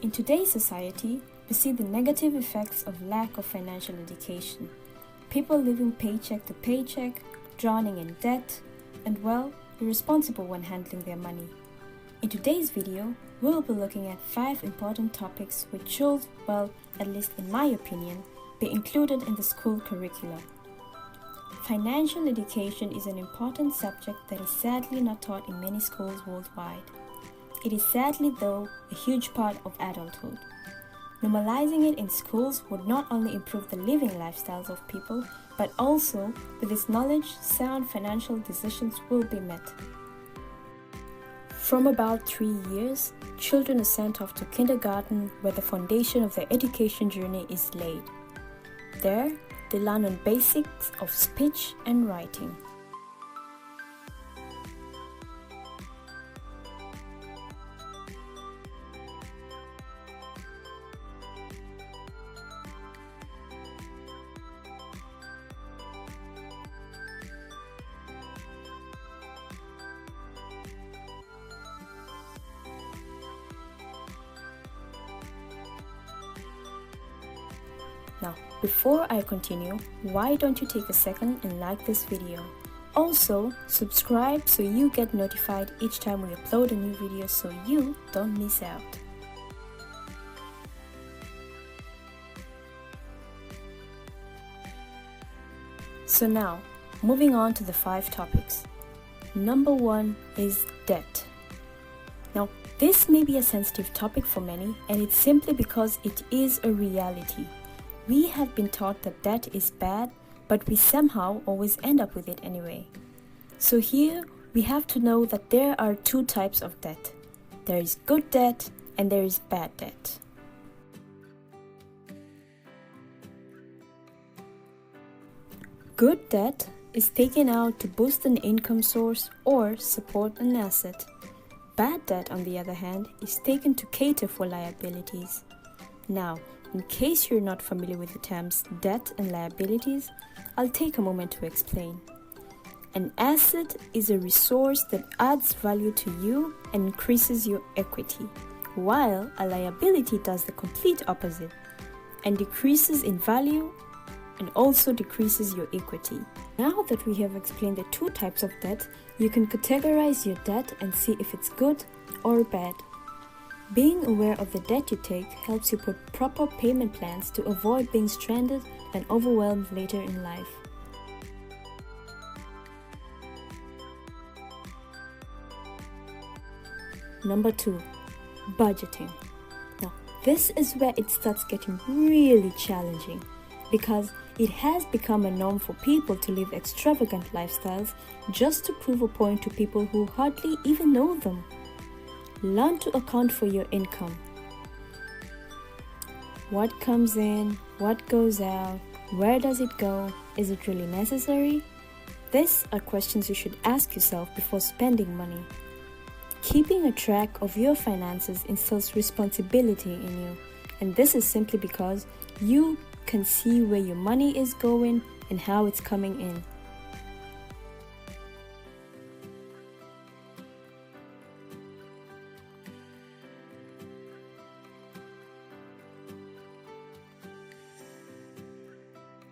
In today's society, we see the negative effects of lack of financial education. People living paycheck to paycheck, drowning in debt, and irresponsible when handling their money. In today's video, we'll be looking at 5 important topics which should, at least in my opinion, be included in the school curriculum. Financial education is an important subject that is sadly not taught in many schools worldwide. It is sadly, though, a huge part of adulthood. Normalizing it in schools would not only improve the living lifestyles of people, but also, with this knowledge, sound financial decisions will be met. From about 3 years, children are sent off to kindergarten where the foundation of their education journey is laid. There, they learn on basics of speech and writing. Now, before I continue, why don't you take a second and like this video? Also, subscribe so you get notified each time we upload a new video so you don't miss out. So now, moving on to the 5 topics. Number 1 is debt. Now, this may be a sensitive topic for many, and it's simply because it is a reality. We have been taught that debt is bad, but we somehow always end up with it anyway. So here, we have to know that there are 2 types of debt. There is good debt and there is bad debt. Good debt is taken out to boost an income source or support an asset. Bad debt, on the other hand, is taken to cater for liabilities. Now, in case you're not familiar with the terms debt and liabilities, I'll take a moment to explain. An asset is a resource that adds value to you and increases your equity, while a liability does the complete opposite and decreases in value and also decreases your equity. Now that we have explained the 2 types of debt, you can categorize your debt and see if it's good or bad. Being aware of the debt you take helps you put proper payment plans to avoid being stranded and overwhelmed later in life. Number 2, budgeting. Now, this is where it starts getting really challenging because it has become a norm for people to live extravagant lifestyles just to prove a point to people who hardly even know them. Learn to account for your income. What comes in? What goes out? Where does it go? Is it really necessary? These are questions you should ask yourself before spending money. Keeping a track of your finances instills responsibility in you, and this is simply because you can see where your money is going and how it's coming in.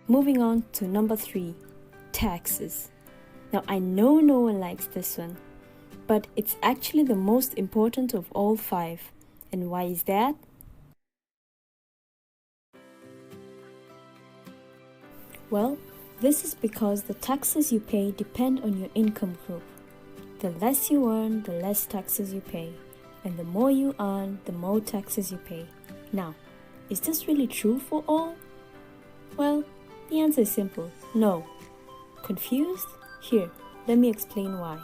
Moving on to number 3, taxes. Now, I know no one likes this one, but it's actually the most important of all 5. And why is that? Well, this is because the taxes you pay depend on your income group. The less you earn, the less taxes you pay. And the more you earn, the more taxes you pay. Now, is this really true for all? Well, the answer is simple, no. Confused? Here, let me explain why.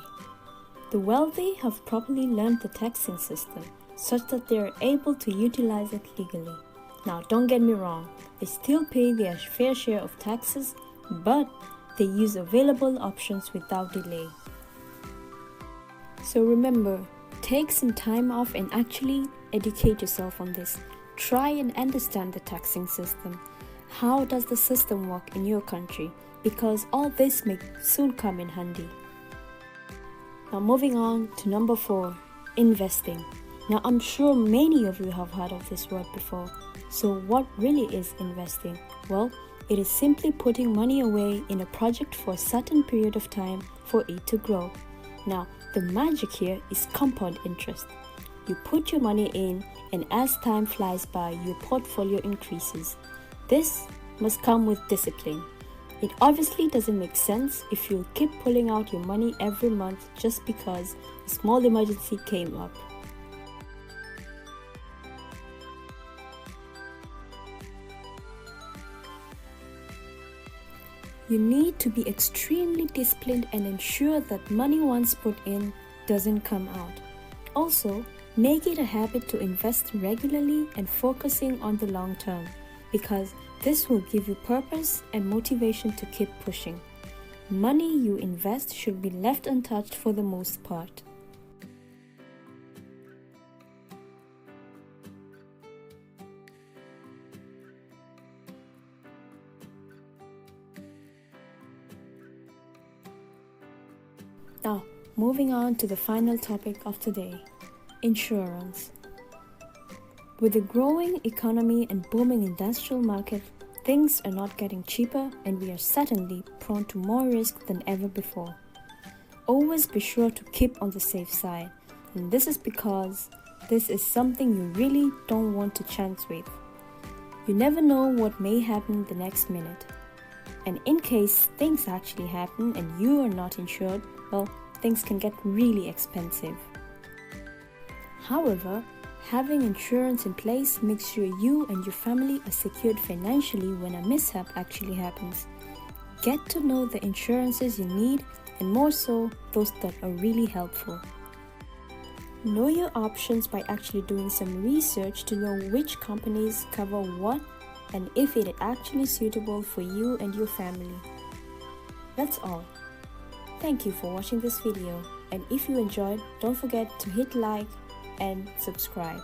The wealthy have properly learned the taxing system such that they are able to utilize it legally. Now, don't get me wrong, they still pay their fair share of taxes, but they use available options without delay. So remember, take some time off and actually educate yourself on this. Try and understand the taxing system. How does the system work in your country? Because all this may soon come in handy. Now moving on to number 4, investing. Now, I'm sure many of you have heard of this word before. So, what really is investing? Well, it is simply putting money away in a project for a certain period of time for it to grow. Now, the magic here is compound interest. You put your money in, and as time flies by, your portfolio increases. This must come with discipline. It obviously doesn't make sense if you keep pulling out your money every month just because a small emergency came up. You need to be extremely disciplined and ensure that money once put in doesn't come out. Also, make it a habit to invest regularly and focusing on the long term, because this will give you purpose and motivation to keep pushing. Money you invest should be left untouched for the most part. Now, moving on to the final topic of today, insurance. With the growing economy and booming industrial market, things are not getting cheaper and we are certainly prone to more risk than ever before. Always be sure to keep on the safe side, and this is because this is something you really don't want to chance with. You never know what may happen the next minute. And in case things actually happen and you are not insured, well, things can get really expensive. However, having insurance in place makes sure you and your family are secured financially when a mishap actually happens. Get to know the insurances you need, and more so, those that are really helpful. Know your options by actually doing some research to know which companies cover what and if it is actually suitable for you and your family. That's all. Thank you for watching this video, and if you enjoyed, don't forget to hit like and subscribe.